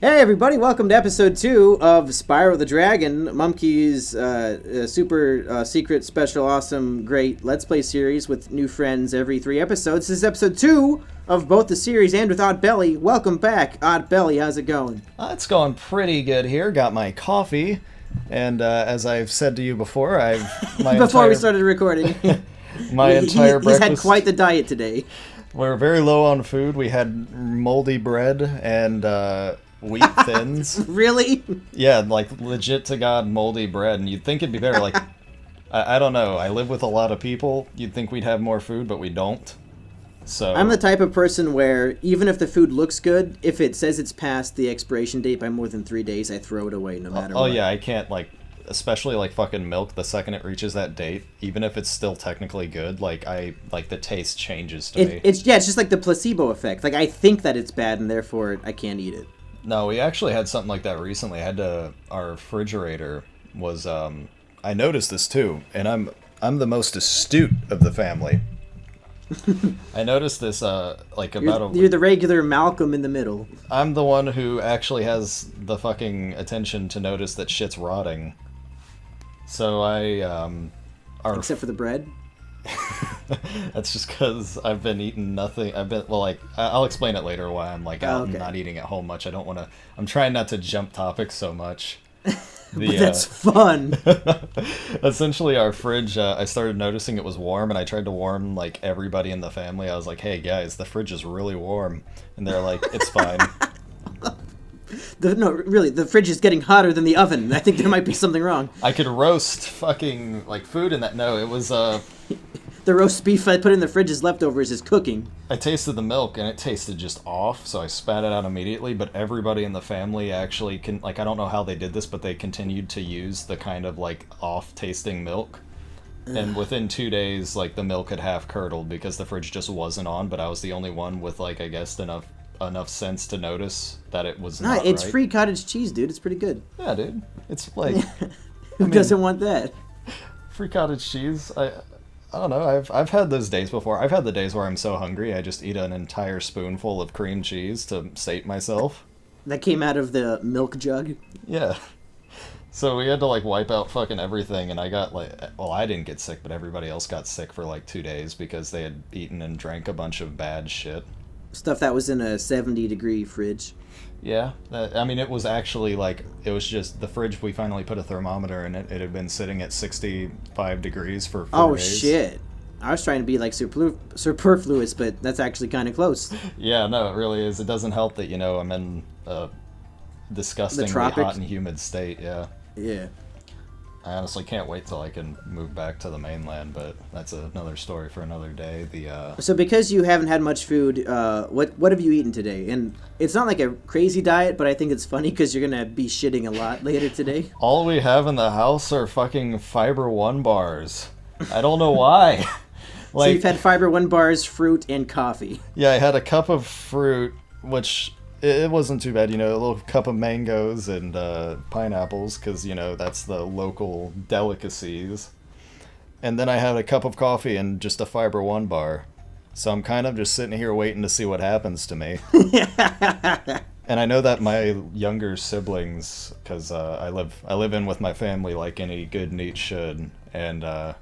Hey everybody, welcome to episode 2 of Spyro the Dragon, Mumkey's super secret, special, awesome, great Let's Play series with new friends every 3 episodes. This is episode 2 of both the series and with Autbelli. Welcome back, Autbelli, how's it going? It's going pretty good here. Got my coffee, and as I've said to you before, Before we started recording. my entire breakfast... He's had quite the diet today. We're very low on food. We had moldy bread and... wheat thins. Really? Yeah, like legit to God moldy bread, and you'd think it'd be better. Like, I don't know. I live with a lot of people. You'd think we'd have more food, but we don't. So I'm the type of person where even if the food looks good, if it says it's past the expiration date by more than 3 days, I throw it away no matter what. Oh yeah, I can't especially like fucking milk. The second it reaches that date, even if it's still technically good, the taste changes to me. It's just like the placebo effect. Like I think that it's bad, and therefore I can't eat it. No, we actually had something like that recently. Our refrigerator was, I noticed this too, and I'm the most astute of the family. I noticed this, You're the regular Malcolm in the middle. I'm the one who actually has the fucking attention to notice that shit's rotting. So Except for the bread? That's just because I've been eating nothing. I'll explain it later why I'm out and not eating at home much. I'm trying not to jump topics so much. That's fun. Essentially, our fridge, I started noticing it was warm, and I tried to warm everybody in the family. I was like, hey guys, the fridge is really warm. And they're like, it's fine. No, really, the fridge is getting hotter than the oven. I think there might be something wrong. I could roast fucking food in that. No, it was the roast beef I put in the fridge as leftovers is cooking. I tasted the milk and it tasted just off, so I spat it out immediately. But everybody in the family actually I don't know how they did this, but they continued to use the kind of off tasting milk. And within 2 days, the milk had half curdled because the fridge just wasn't on. But I was the only one with I guess enough sense to notice that it was not it's right. free cottage cheese, dude. It's pretty good. Yeah, dude. It's Who doesn't want that? Free cottage cheese. I don't know. I've had those days before. I've had the days where I'm so hungry I just eat an entire spoonful of cream cheese to sate myself. That came out of the milk jug? Yeah. So we had to wipe out fucking everything, and I got I didn't get sick, but everybody else got sick for 2 days because they had eaten and drank a bunch of bad shit. Stuff that was in a 70-degree fridge. Yeah, it was actually it was just the fridge. We finally put a thermometer in it. It had been sitting at 65 degrees for 4 days. Oh shit! I was trying to be superfluous, but that's actually kind of close. Yeah, no, it really is. It doesn't help that I'm in a disgustingly hot and humid state. Yeah. Yeah. I honestly can't wait till I can move back to the mainland, but that's another story for another day. So because you haven't had much food, what have you eaten today? And it's not like a crazy diet, but I think it's funny because you're going to be shitting a lot later today. All we have in the house are fucking Fiber One bars. I don't know why. So you've had Fiber One bars, fruit, and coffee. Yeah, I had a cup of fruit, which... It wasn't too bad, a little cup of mangoes and pineapples, because, that's the local delicacies. And then I had a cup of coffee and just a Fiber One bar. So I'm kind of just sitting here waiting to see what happens to me. And I know that my younger siblings, because I live in with my family like any good NEET should, and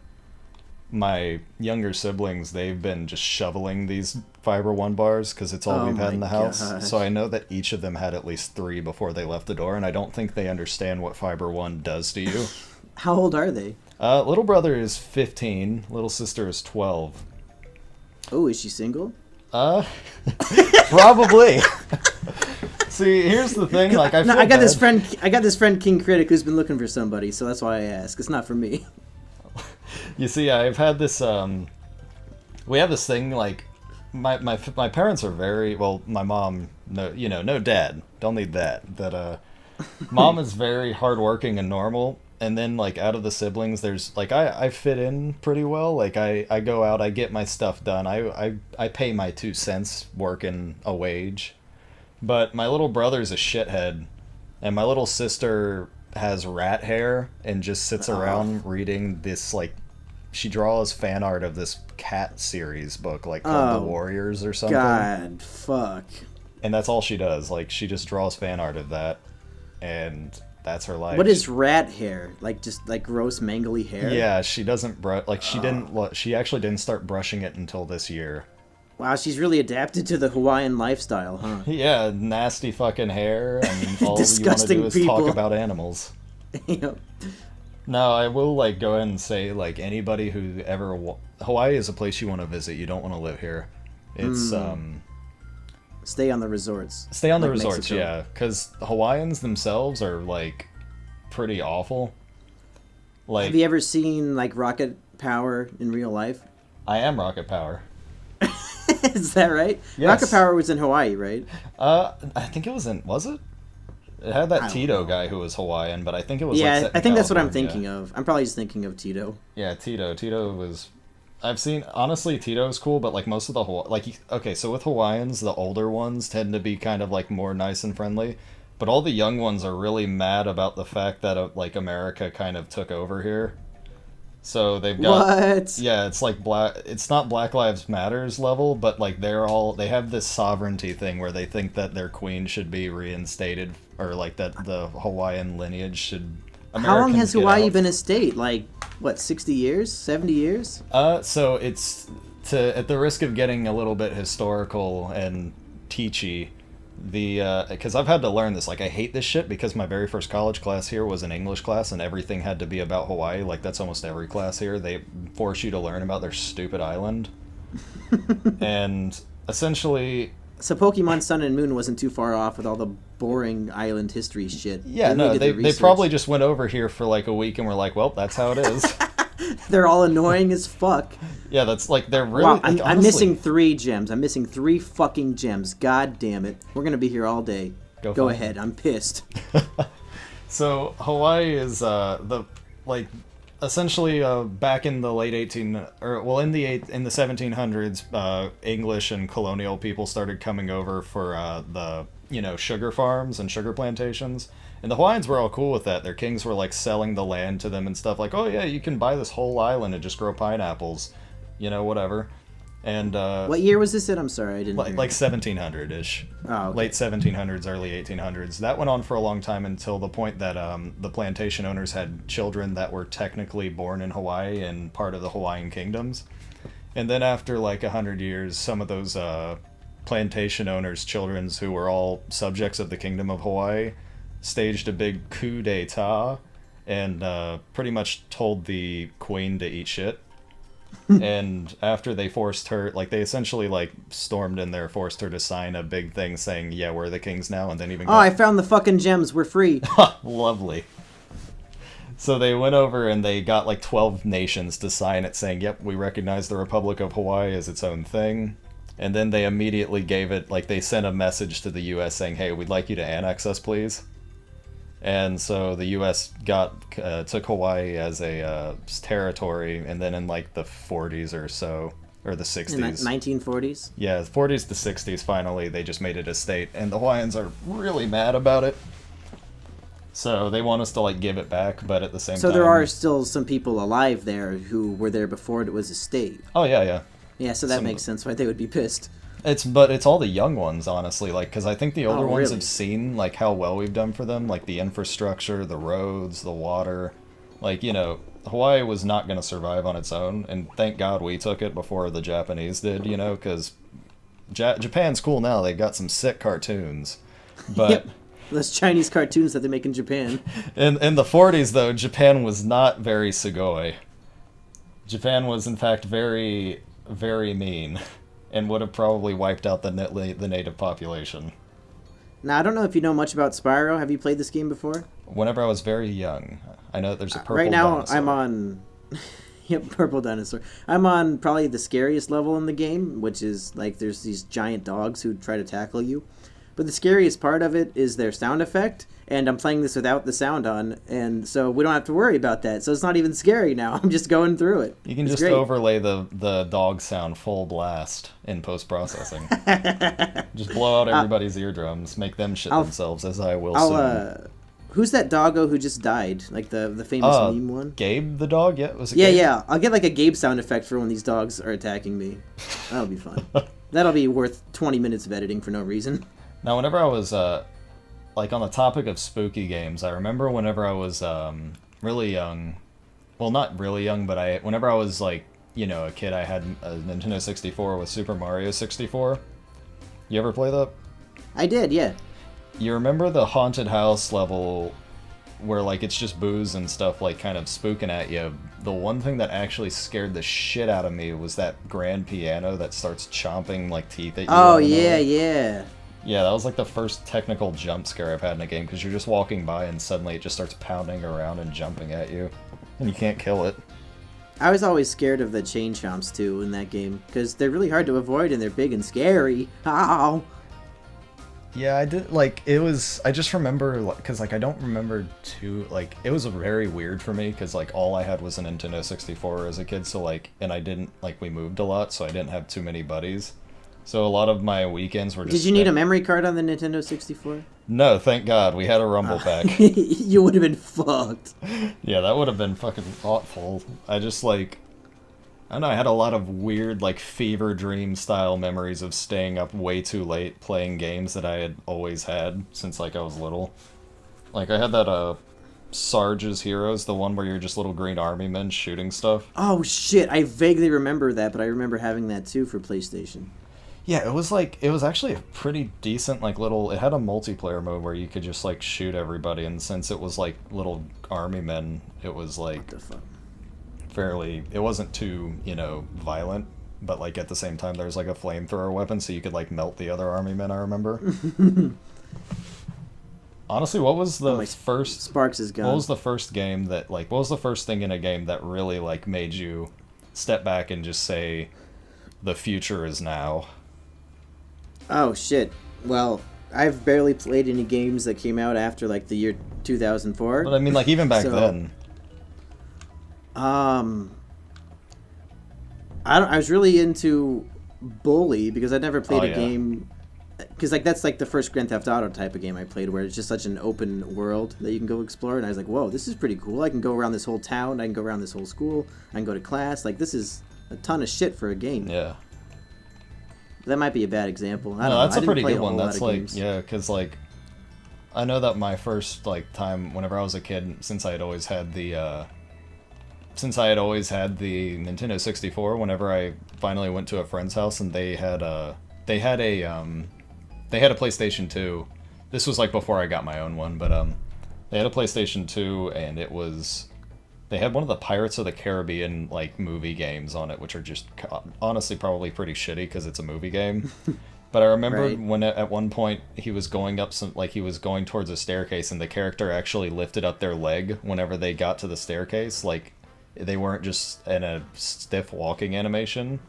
my younger siblings, they've been just shoveling these Fiber One bars because it's all we've had in the house. Gosh. So I know that each of them had at least 3 before they left the door, and I don't think they understand what Fiber One does to you. How old are they? Little brother is 15, little sister is 12. Oh, is she single? Probably. See, here's the thing, I got this friend King Critic who's been looking for somebody, so that's why I ask. It's not for me. You see, I've had this, we have this thing, my parents are very, well, my mom, no dad, don't need that, but, mom is very hardworking and normal, and then, out of the siblings, there's, I fit in pretty well, I go out, I get my stuff done, I pay my 2 cents working a wage, but my little brother's a shithead, and my little sister has rat hair and just sits around reading this she draws fan art of this cat series book called The Warriors or something. God, fuck. And that's all she does. Like, she just draws fan art of that, and that's her life. What is rat hair? Like, just, like, gross, mangly hair? Yeah, she doesn't she actually didn't start brushing it until this year. Wow, she's really adapted to the Hawaiian lifestyle, huh? Yeah, nasty fucking hair, and all Disgusting you want to do is people. talk about animals. Yep. No, I will, like, go ahead and say, like, anybody who ever... Hawaii is a place you want to visit. You don't want to live here. It's, Stay on the resorts. Stay on the like resorts, Mexico. yeah. Because the Hawaiians themselves are, like, pretty awful. Like, Have you ever seen, like, rocket power in real life? I am Rocket Power. Is that right? Yes. Rocket power was in Hawaii, right? I think it was in... Was it? It had I that don't Tito know. guy who was Hawaiian, but I think it was, Yeah, like, set in I think that's what I'm California. thinking of. I'm probably just thinking of Tito. Yeah, Tito. Tito was... I've seen... Honestly, Tito's cool, but, like, most of the... okay, so with Hawaiians, the older ones tend to be kind of, like, more nice and friendly. But all the young ones are really mad about the fact that, like, America kind of took over here. So they've got... What? Yeah, it's like it's not Black Lives Matters level, but, like, they have this sovereignty thing where they think that their queen should be reinstated, or, like, that the Hawaiian lineage should... How long has Americans get Hawaii out. been a state? Like, what, 60 years? 70 years? So it's at the risk of getting a little bit historical and teachy, because I've had to learn this. Like, I hate this shit because my very first college class here was an English class, and everything had to be about Hawaii. Like, that's almost every class here. They force you to learn about their stupid island, and essentially. So Pokemon Sun and Moon wasn't too far off with all the boring island history shit. Yeah, They did the they research. probably just went over here for like a week and were like, well, that's how it is. They're all annoying as fuck. Yeah, that's like, they're really... Wow, like, I'm honestly, missing 3 gems. I'm missing 3 fucking gems. God damn it. We're gonna be here all day. Go find ahead. I'm pissed. So Hawaii is essentially back in the late in the 1700s, English and colonial people started coming over for the sugar farms and sugar plantations, and the Hawaiians were all cool with that. Their kings were like selling the land to them and stuff, like, oh yeah, you can buy this whole island and just grow pineapples, whatever. And What year was this in? I'm sorry, I didn't hear. like 1700-ish. Oh, okay. Late 1700s, early 1800s. That went on for a long time until the point that the plantation owners had children that were technically born in Hawaii and part of the Hawaiian kingdoms. And then after like 100 years, some of those plantation owners' children, who were all subjects of the Kingdom of Hawaii, staged a big coup d'etat and pretty much told the queen to eat shit. And after they forced her, like, they essentially like stormed in there, forced her to sign a big thing saying, yeah, we're the kings now, and then even Oh, I found the fucking gems. We're free. lovely. So they went over and they got like 12 nations to sign it saying, yep, we recognize the Republic of Hawaii as its own thing. And then they immediately gave it, like, they sent a message to the US saying, hey, we'd like you to annex us, please. And so the U.S. took Hawaii as a territory, and then in like the 40s or so, or the 60s. In the 1940s? Yeah, 40s to 60s, finally, they just made it a state, and the Hawaiians are really mad about it. So they want us to like give it back, but at the same time... So there are still some people alive there who were there before it was a state. Oh, yeah, yeah. Yeah, so that makes sense why they would be pissed. But it's all the young ones, honestly, like, because I think the older ones really? have seen like how well we've done for them, like the infrastructure, the roads, the water. Like, Hawaii was not going to survive on its own, and thank God we took it before the Japanese did, because Japan's cool now. They've got some sick cartoons, but Yep. Those Chinese cartoons that they make in Japan. in the 40s, though, Japan was not very sugoi. Japan was, in fact, very, very mean, and would have probably wiped out the native population. Now, I don't know if you know much about Spyro. Have you played this game before? Whenever I was very young, I know that there's a purple right now, dinosaur. I'm on... Yep, purple dinosaur. I'm on probably the scariest level in the game, which is, like, there's these giant dogs who try to tackle you. But the scariest part of it is their sound effect, and I'm playing this without the sound on, and so we don't have to worry about that. So it's not even scary now. I'm just going through it. You can It's just great. overlay the dog sound full blast in post-processing. Just blow out everybody's eardrums, make them shit themselves, as I will soon. Who's that doggo who just died? Like the famous meme one? Gabe the dog? Yeah, was it Yeah, Gabe? yeah. I'll get like a Gabe sound effect for when these dogs are attacking me. That'll be fun. That'll be worth 20 minutes of editing for no reason. Now, whenever I was like on the topic of spooky games, I remember whenever I was really young. Well, not really young, but whenever I was like, you know, a kid, I had a Nintendo 64 with Super Mario 64. You ever play that? I did, yeah. You remember the haunted house level where like it's just booze and stuff like kind of spooking at you? The one thing that actually scared the shit out of me was that grand piano that starts chomping like teeth at you. Oh, yeah, yeah. Yeah, that was like the first technical jump scare I've had in a game, because you're just walking by and suddenly it just starts pounding around and jumping at you, and you can't kill it. I was always scared of the chain chomps, too, in that game, because they're really hard to avoid and they're big and scary. Ow! Yeah, I did, like, it was, I just remember, because, like, I don't remember too, like, it was very weird for me, because, like, all I had was a Nintendo 64 as a kid, so, like, and I didn't, like, we moved a lot, so I didn't have too many buddies. So a lot of my weekends were just... Did you need a memory card on the Nintendo 64? No, thank God. We had a Rumble Pack. You would have been fucked. Yeah, that would have been fucking awful. I just, like... I don't know, I had a lot of weird, like, fever dream style memories of staying up way too late playing games that I had always had since, like, I was little. Like, I had that, Sarge's Heroes, the one where you're just little green army men shooting stuff. Oh, shit. I vaguely remember that, but I remember having that, too, for PlayStation. Yeah, it was like, it was actually a pretty decent, like, little, it had a multiplayer mode where you could just, like, shoot everybody, and since it was, like, little army men, it was, like, What the fuck? fairly, it wasn't too, you know, violent, but, like, at the same time, there was, like, a flamethrower weapon, so you could, like, melt the other army men, I remember. Honestly, what was the first... Sparks is gone. What was the first game that, like, what was the first thing in a game that really, like, made you step back and just say, the future is now? Oh, shit. Well, I've barely played any games that came out after, like, the year 2004. But I mean, like, even back then. I was really into Bully, because I'd never played a game... Because, like, that's, like, the first Grand Theft Auto type of game I played, where it's just such an open world that you can go explore, and I was like, whoa, this is pretty cool. I can go around this whole town, I can go around this whole school, I can go to class. Like, this is a ton of shit for a game. Yeah. That might be a bad example. I don't No, know. that's a pretty good one. That's like, yeah, because, like, I know that my first, like, time, whenever I was a kid, since I had always had the Nintendo 64, whenever I finally went to a friend's house and they had a PlayStation 2. This was, like, before I got my own one, but, they had a PlayStation 2, and it was... They had one of the Pirates of the Caribbean, like, movie games on it, which are just, honestly, probably pretty shitty, because it's a movie game. But I remember when, at one point, he was going up some, like, he was going towards a staircase, and the character actually lifted up their leg whenever they got to the staircase. Like, they weren't just in a stiff walking animation.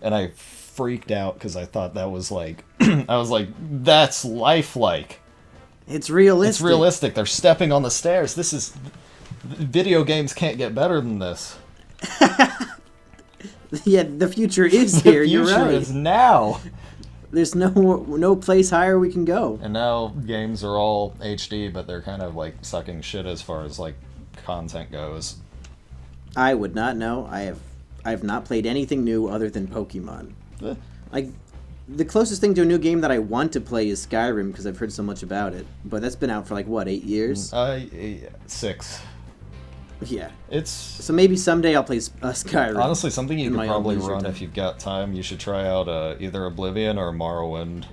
And I freaked out, because I thought that was, like, I was like, that's lifelike. It's realistic. It's realistic. They're stepping on the stairs. This is... Video games can't get better than this. Yeah, the future is here. You're right. The future is now. There's no place higher we can go. And now games are all HD, but they're kind of like sucking shit as far as like content goes. I would not know. I have not played anything new other than Pokemon. Like, the closest thing to a new game that I want to play is Skyrim, because I've heard so much about it. But that's been out for like what, 8 years? 6. Yeah. It's so maybe someday I'll play Skyrim. Honestly, something you can probably run if you've got time. You should try out either Oblivion or Morrowind.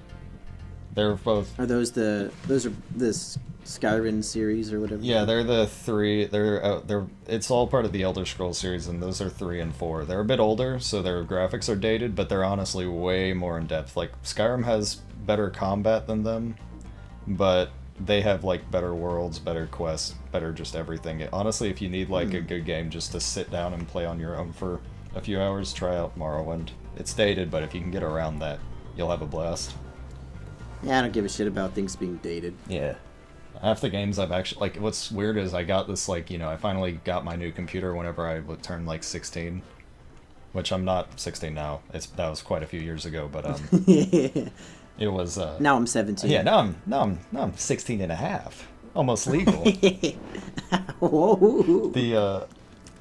They're both. Are those the Skyrim series or whatever? Yeah, they're the 3. They're it's all part of the Elder Scrolls series, and those are 3 and 4. They're a bit older, so their graphics are dated, but they're honestly way more in depth. Like, Skyrim has better combat than them, but they have, like, better worlds, better quests, better just everything. Honestly, if you need, like, a good game just to sit down and play on your own for a few hours, try out Morrowind. It's dated, but if you can get around that, you'll have a blast. Yeah, I don't give a shit about things being dated. Yeah. Half the games I've actually... Like, what's weird is I got this, like, you know, I finally got my new computer whenever I would turn, like, 16. Which I'm not 16 now. That was quite a few years ago, but, it was, Now I'm 17. Yeah, now I'm 16 and a half. Almost legal. Whoa.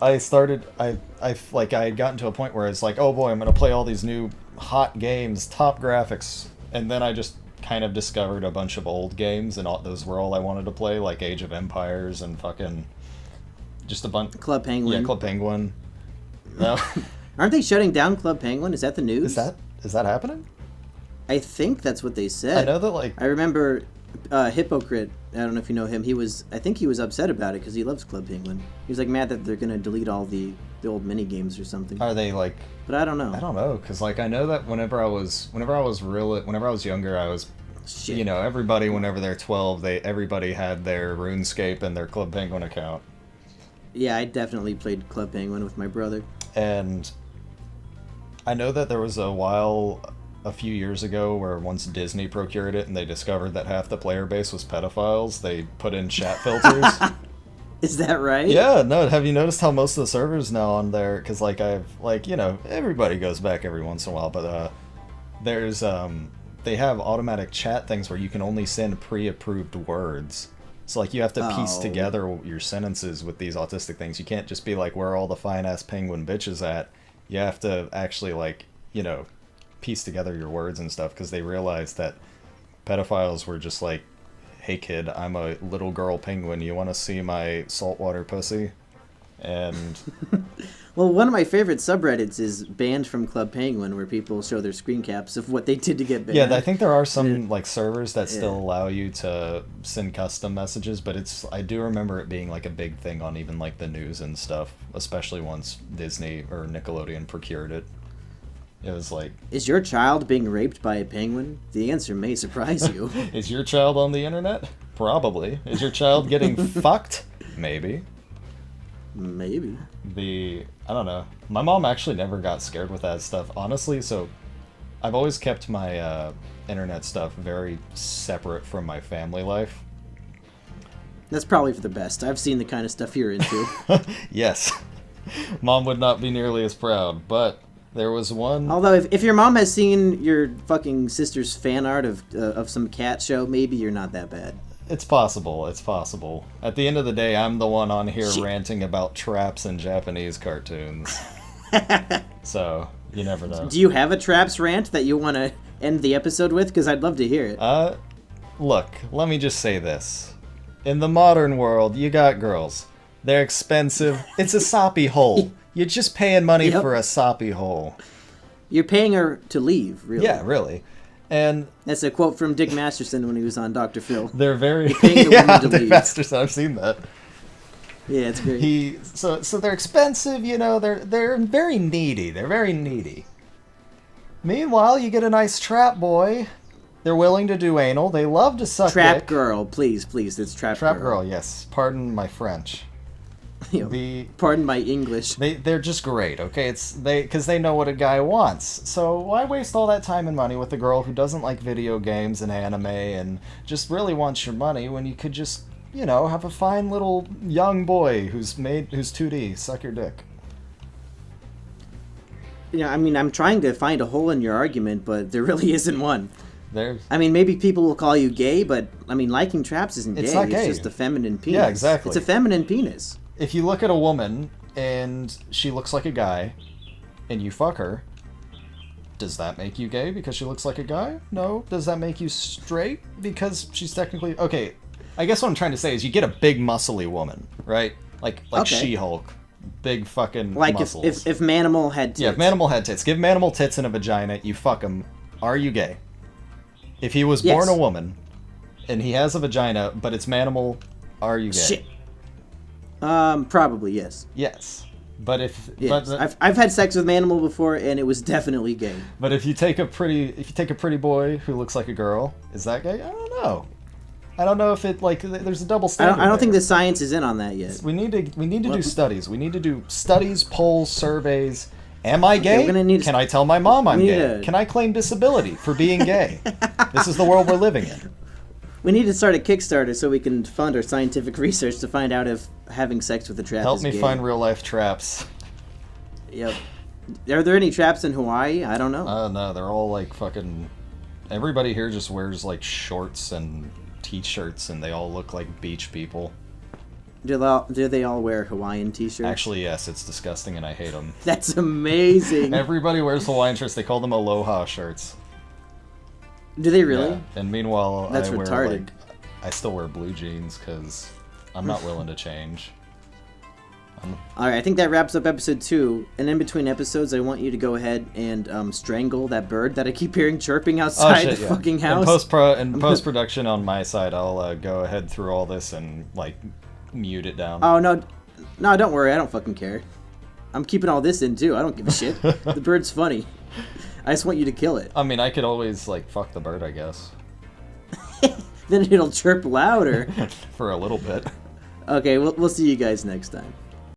I had gotten to a point where it's like, oh boy, I'm gonna play all these new hot games, top graphics, and then I just kind of discovered a bunch of old games, and those were all I wanted to play, like Age of Empires and fucking just a bunch. Club Penguin. Yeah, Club Penguin. No. Aren't they shutting down Club Penguin? Is that the news? Is that happening? I think that's what they said. I know that, like... I remember Hypocrite, I don't know if you know him, I think he was upset about it because he loves Club Penguin. He was, like, mad that they're going to delete all the old mini games or something. Are they, like... But I don't know. I don't know, because, like, I know that whenever I was younger, I was... Shit. You know, everybody, whenever they're 12, everybody had their RuneScape and their Club Penguin account. Yeah, I definitely played Club Penguin with my brother. And I know that there was a few years ago where once Disney procured it and they discovered that half the player base was pedophiles, they put in chat filters. Is that right? Yeah, no, have you noticed how most of the servers now on there, because like everybody goes back every once in a while, but there's they have automatic chat things where you can only send pre-approved words. So like you have to piece together your sentences with these autistic things. You can't just be like, where are all the fine ass penguin bitches at? You have to actually, like, you know, piece together your words and stuff, because they realized that pedophiles were just like, hey kid, I'm a little girl penguin, you want to see my saltwater pussy? And well, one of my favorite subreddits is Banned from Club Penguin, where people show their screen caps of what they did to get banned. Yeah, I think there are some like servers that still allow you to send custom messages, but I do remember it being like a big thing on even like the news and stuff, especially once Disney or Nickelodeon procured it. It was like... Is your child being raped by a penguin? The answer may surprise you. Is your child on the internet? Probably. Is your child getting fucked? Maybe. Maybe. I don't know. My mom actually never got scared with that stuff, honestly, so I've always kept my internet stuff very separate from my family life. That's probably for the best. I've seen the kind of stuff you're into. Yes. Mom would not be nearly as proud, but there was one... Although, if your mom has seen your fucking sister's fan art of some cat show, maybe you're not that bad. It's possible. It's possible. At the end of the day, I'm the one on here ranting about traps and Japanese cartoons. So, you never know. Do you have a traps rant that you want to end the episode with? Because I'd love to hear it. Look, let me just say this. In the modern world, you got girls. They're expensive. It's a soppy hole. You're just paying money for a soppy hole. You're paying her to leave, really. Yeah, really. And that's a quote from Dick Masterson when he was on Dr. Phil. They're very... You're paying the woman to Dick leave. Masterson, I've seen that. Yeah, it's great. So they're expensive, you know, they're very needy. They're very needy. Meanwhile, you get a nice trap boy. They're willing to do anal. They love to suck Trap dick. girl, please, it's trap girl. Trap girl, yes. Pardon my French. Pardon my English. They're just great, okay? Because they know what a guy wants. So why waste all that time and money with a girl who doesn't like video games and anime and just really wants your money when you could just, you know, have a fine little young boy who's 2D suck your dick? Yeah, I mean, I'm trying to find a hole in your argument, but there really isn't one. There's... I mean, maybe people will call you gay, but I mean, liking traps isn't gay. It's not gay. It's just a feminine penis. Yeah, exactly. It's a feminine penis. If you look at a woman and she looks like a guy and you fuck her, does that make you gay because she looks like a guy? No. Does that make you straight because she's technically... Okay, I guess what I'm trying to say is you get a big muscly woman, right? Like okay. She-Hulk. Big fucking muscles. Like if Manimal had tits. Yeah, if Manimal had tits. Give Manimal tits and a vagina, you fuck him. Are you gay? If he was born a woman and he has a vagina, but it's Manimal, are you gay? Shit. Probably yes. Yes, but I've had sex with Manimal before, and it was definitely gay. But if you take a pretty boy who looks like a girl, is that gay? I don't know. I don't know if it there's a double standard. I don't think the science is in on that yet. We need to do studies. We need to do studies, polls, surveys. Am I gay? Can I tell my mom I'm gay? Can I claim disability for being gay? This is the world we're living in. We need to start a Kickstarter so we can fund our scientific research to find out if having sex with a trap is gay. Help me find real life traps. Yep. Are there any traps in Hawaii? I don't know. No, they're all like fucking... Everybody here just wears like shorts and t-shirts and they all look like beach people. Do they all wear Hawaiian t-shirts? Actually, yes. It's disgusting and I hate them. That's amazing. Everybody wears Hawaiian shirts. They call them aloha shirts. Do they really? Yeah. And meanwhile, That's I wear retarded. I still wear blue jeans because I'm not willing to change. All right, I think that wraps up episode 2. And in between episodes, I want you to go ahead and strangle that bird that I keep hearing chirping outside the fucking house. In post production on my side, I'll go ahead through all this and like mute it down. Oh no, don't worry, I don't fucking care. I'm keeping all this in too. I don't give a shit. The bird's funny. I just want you to kill it. I mean, I could always like fuck the bird, I guess. Then it'll chirp louder. For a little bit. Okay, we'll see you guys next time.